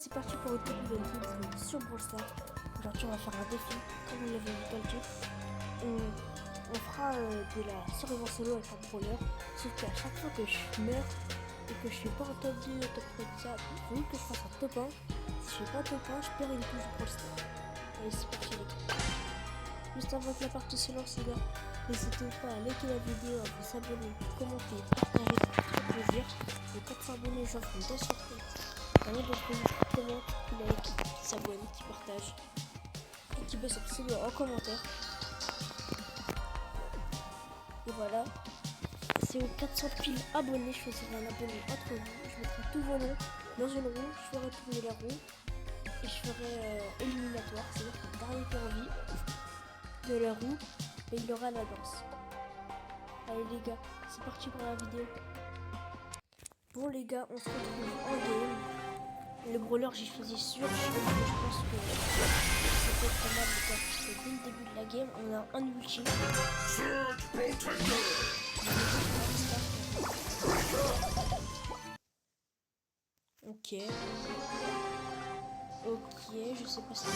C'est parti pour une toute nouvelle vidéo sur Brawl Stars. Aujourd'hui on va faire un défi, comme vous l'avez vu dans le titre. On fera de la survivance solo avec un brawler. Sauf qu'à chaque fois que je meurs et que je suis pas en top 2, top 3 de ça, il faut que je fasse un top 1. Si je fais pas top 1, je perds une touche de Brawl Stars. Allez, c'est parti les gars. Juste avant que la partie se lance les gars, n'hésitez pas à liker la vidéo, à vous abonner, commenter, partager, ça fait très plaisir. Et 400 abonnés, j'offre une belle surprise. Un autre d'entre vous qui commente, qui like, qui s'abonne, qui partage et qui baisse absolument en commentaire. Et voilà, c'est aux 400 piles abonnés, je ferai un abonné entre vous. Je mettrai tous vos noms dans une roue, je ferai tourner la roue et je ferai éliminatoire, c'est-à-dire que le dernier qui a envie de la roue, et il aura la danse. Allez les gars, c'est parti pour la vidéo. Bon les gars, on se retrouve en game. Le brawler j'ai choisi sur, je pense que c'était pas mal les gars, parce que dès le début de la game, on a un ulti. Ok. Ok, je sais pas si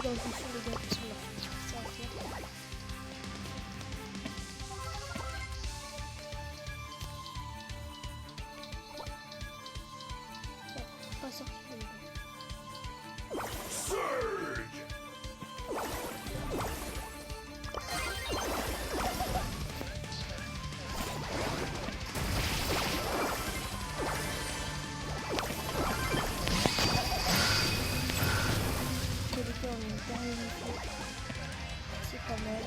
dans le bouchon les gars, parce qu'on a ça à faire. Ça, pas sorti les gars. C'est pas mal.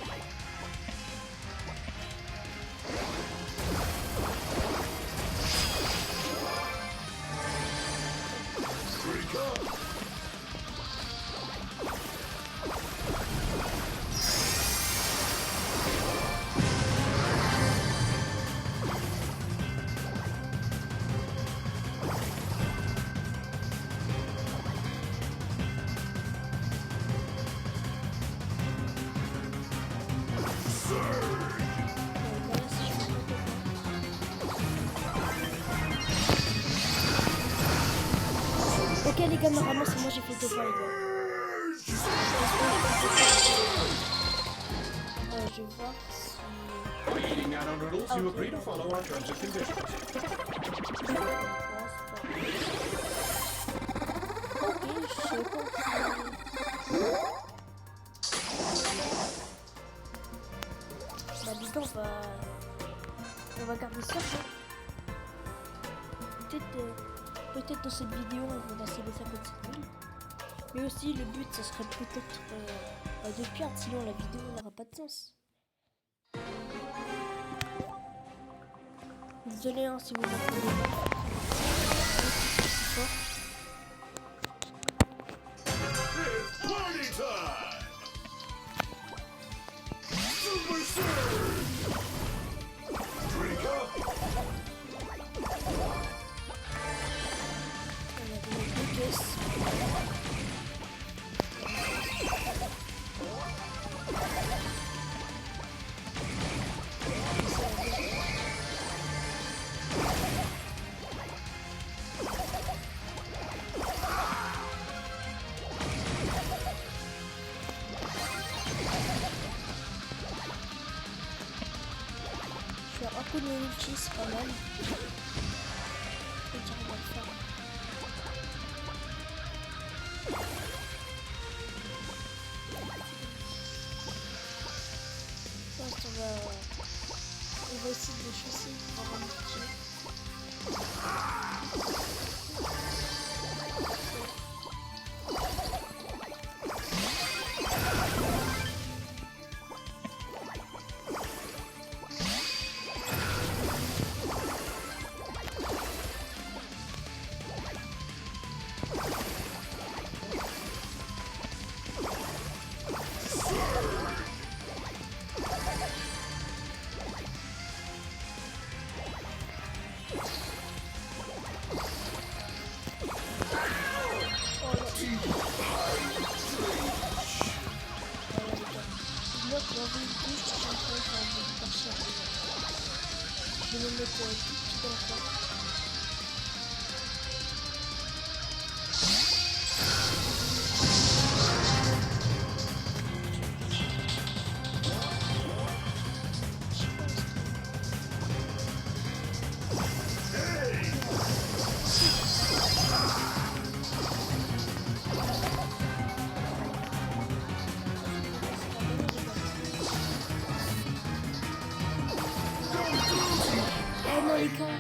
Ok les gars, normalement c'est moi j'ai fait 2 fois les gars. Je vais voir si... Ok, je sais pas si... Bah dis donc, on va garder ça. Peut-être dans cette vidéo on va lancer les 57 000. Mais aussi le but ça serait peut-être de perdre, sinon la vidéo n'aura pas de sens. Désolé hein, si vous m'entendez pas. Un peu de ulti, c'est pas mal. Et j'arrive à le faire. pense on va essayer de chasser pour avoir un petit. Je vais le mettre tout à la fin. Oh non les gars,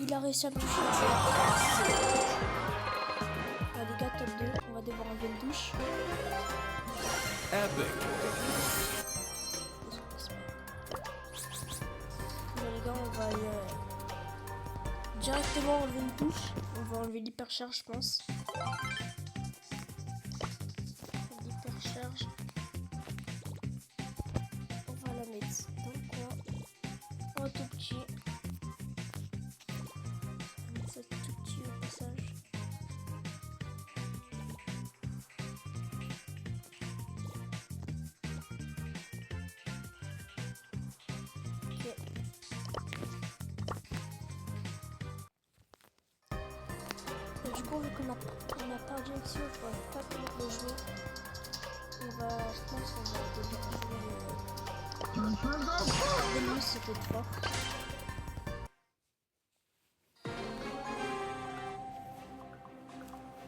il a réussi à me toucher. Ah les gars, top 2, on va devoir enlever une douche. Bon les gars, on va directement enlever une touche. On va enlever l'hypercharge, je pense. L'hypercharge. On va la mettre dans le coin. Un tout petit. On va mettre ça tout petit au passage. Ok. Et du coup, vu qu'on a perdu Axio, je ne vais pas pouvoir le jouer. Je pense qu'on va devoir jouer Vénus, c'était fort.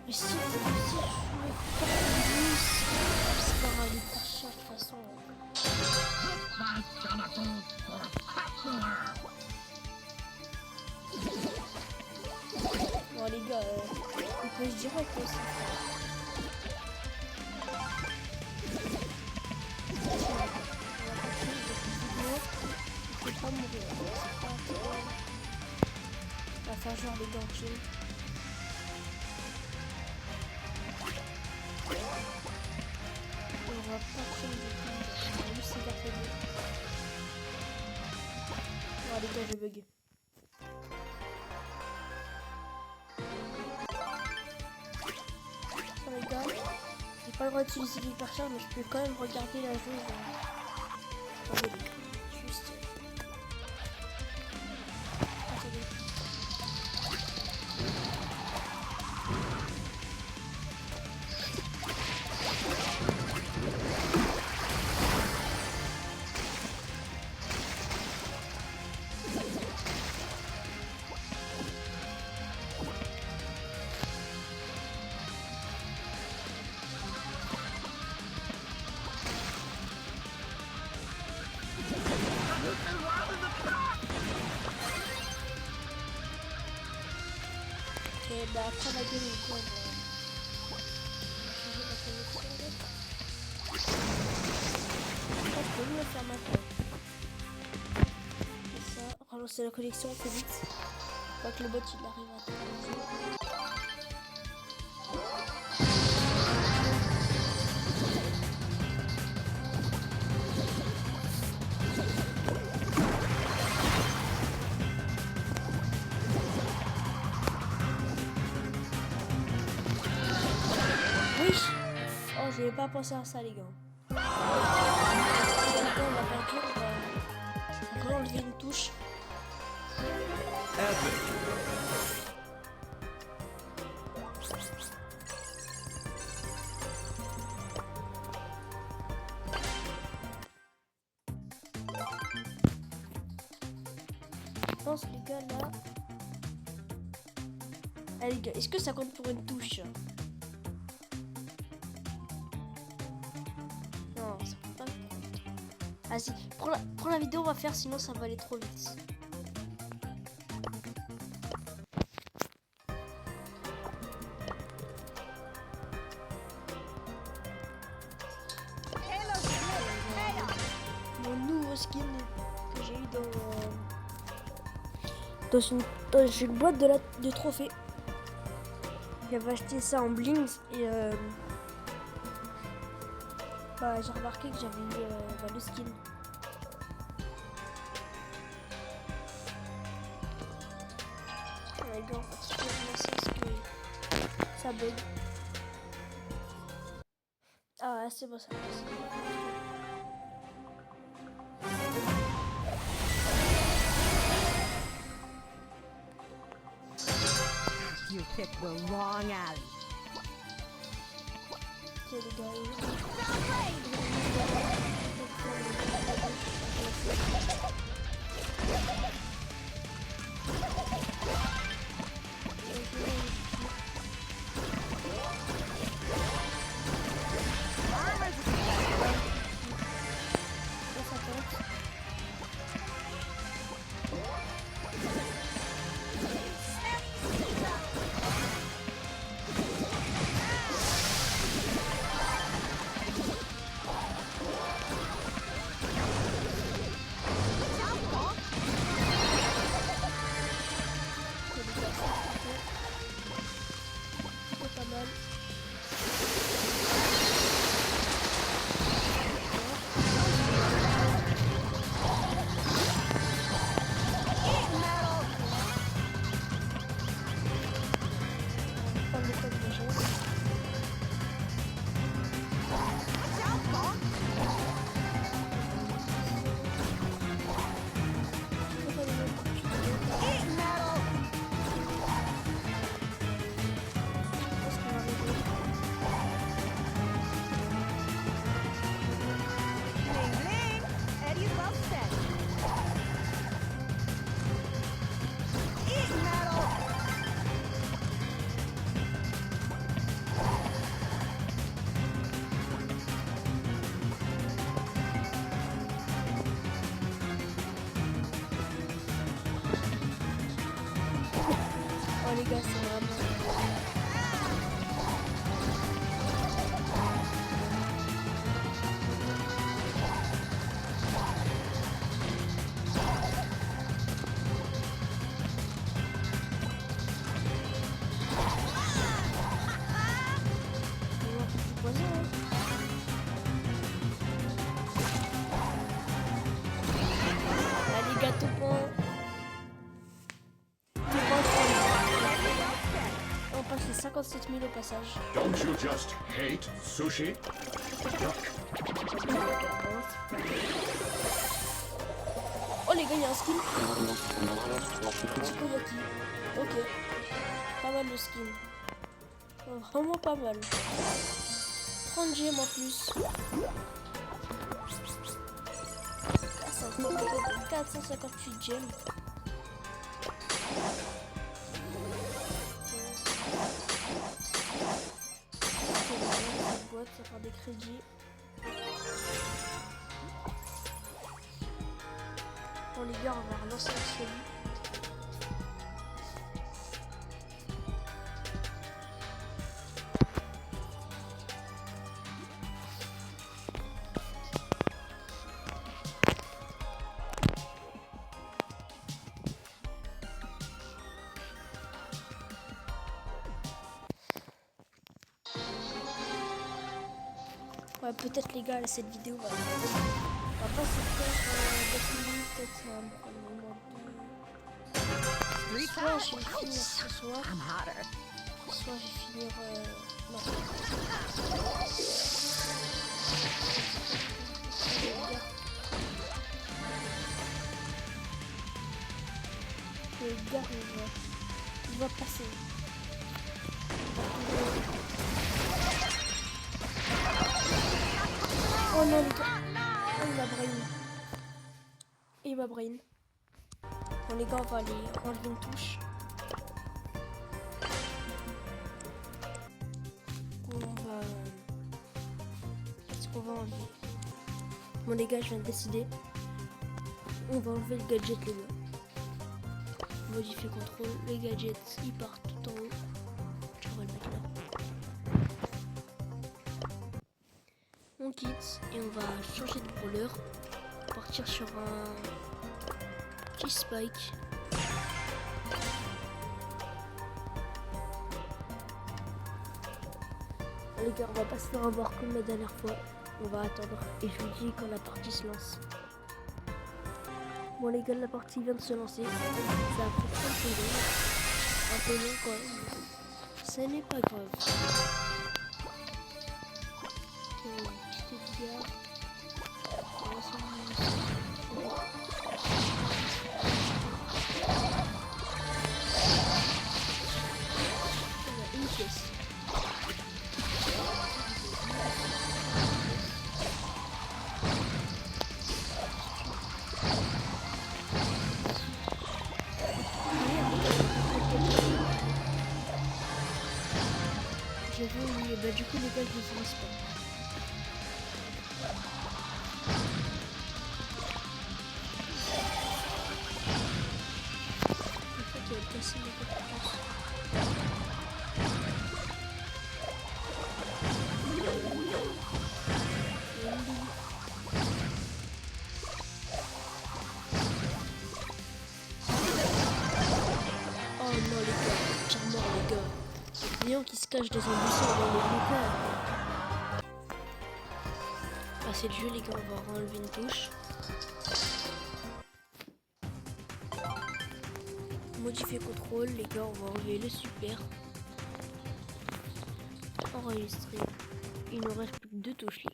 Mais si je jouais pas Vénus, c'est pas grave, il pas cher de toute façon. Bon les gars, on peut se direct aussi. On va mourir, c'est pas trop. On va faire genre les gants chill. On va pas chill du tout, on va juste s'écarter de lui. Oh les gars, j'ai bugué. Oh les gars, j'ai pas le droit d'utiliser l'hypercharge, mais je peux quand même regarder la joueuse. Attendez, juste. Attendez. Et bah après la game, on va changer la connexion. Je peux le faire maintenant. Et ça, relancer la connexion, on fait vite. Pas que le bot il arrive à tout. Oui. Oh, j'avais pas pensé à ça les gars. On va perdu, on va enlever une touche. Je pense les gars là. Allez les gars, est-ce que ça compte pour une touche? Non, ça compte pas. Vas-y, prends la vidéo, on va faire, sinon ça va aller trop vite. Mon nouveau skin que j'ai eu dans une boîte de trophées. J'avais acheté ça en blings et j'ai remarqué que j'avais eu le skin. Les gars, en fait, je vais commencer parce que ça bug. Ah ouais, c'est bon, ça passe. You picked the wrong alley. Ok les gars. Les gars, c'est vraiment... Allez, gâteau point. On passe les 57 000 au passage. Don't you just hate sushi? Oh les gars, il y a un skin. Tsukoyaki. Ok. Pas mal le skin. Vraiment pas mal. 30 gemmes en plus. 458 gemmes. Boîte, ça faire des crédits. Bon les gars, on va relancer la série. Ouais, peut-être les gars, cette vidéo va pas se faire minutes, peut-être un moment de... Soit je vais finir ce soir, soit je vais finir... non. Le gars, il va passer. Oh non, les gars. Oh, il m'a brain. Il m'a brain. Bon, les gars, on va aller enlever une touche. On va... Qu'est-ce qu'on va enlever? Bon les gars, je viens de décider. On va enlever le gadget les gars. Modifier contrôle. Les gadgets, ils partent tout en haut. Je vais le mettre là. On quitte et on va changer de brawler. Partir sur un petit Spike. Les gars, on va pas se faire avoir comme la dernière fois. On va attendre et je vous dis quand la partie se lance. Bon les gars, la partie vient de se lancer. Ça a pris 30 secondes. Un peu long quand même. Ce n'est pas grave. Petit dégât. On va se une pièce. J'avoue, oui, bah du coup les gars, je les utilise pas. En fait, il va casser mes compétences. Oh non les gars, tire mort les gars. Léon qui se cache dans un buisson dans le lucas. Ah c'est le jeu les gars, on va enlever une touche. Modifier contrôle les gars, on va enlever le super. Enregistrer. Il nous reste plus que 2 touches là.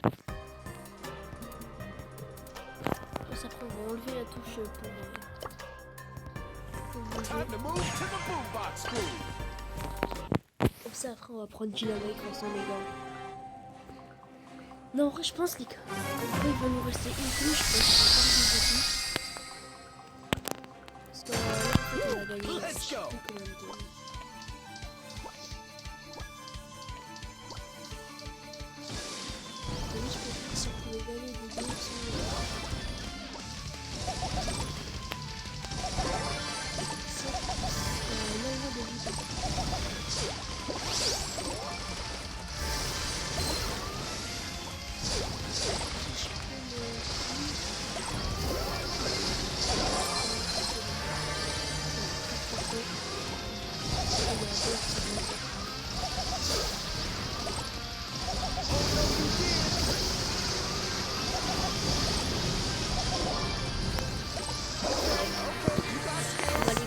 Après on va enlever la touche pour bouger. Comme ça après on va prendre Dynamite ensemble les gars. Non en vrai je pense les gars. Après il va nous rester une touche parce que là en fait on a gagné. Let's go. Si on pouvait gagner des 200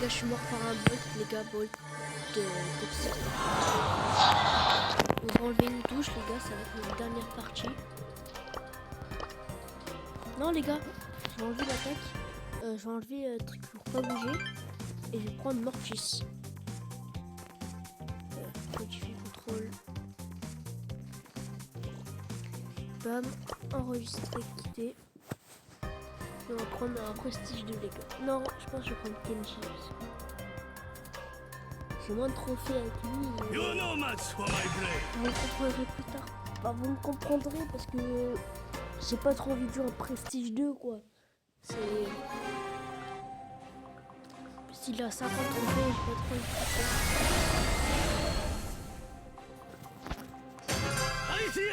je suis mort par un bolt, les gars, bolt de Pepsi. On va enlever une touche, les gars, ça va être notre dernière partie. Non, les gars, je vais enlever l'attaque. Je vais enlever truc pour pas bouger. Et je vais prendre Mortis. Modifier contrôle. Bam, enregistrer, quitter. On va prendre un prestige de Lego. Non, je pense que je vais prendre Kenji. J'ai moins de trophées avec lui. Vous me comprendrez plus tard. Bah, vous me comprendrez parce que j'ai pas trop envie de jouer en prestige 2 quoi. C'est... S'il a 50 trophées, j'ai pas trop envie de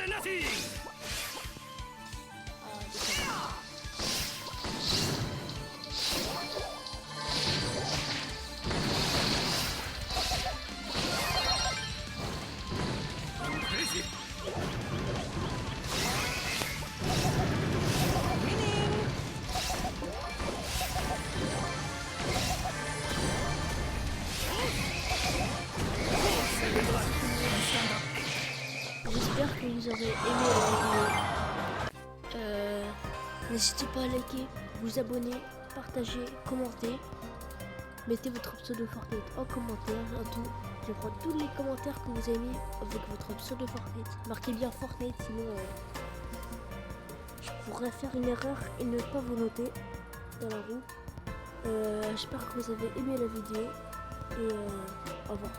J'espère que vous aurez aimé la vidéo. N'hésitez pas à liker, vous abonner, partager, commenter. Mettez votre pseudo Fortnite en commentaire. Je prends tous les commentaires que vous avez mis avec votre pseudo Fortnite. Marquez bien Fortnite, sinon je pourrais faire une erreur et ne pas vous noter dans la roue. J'espère que vous avez aimé la vidéo et au revoir.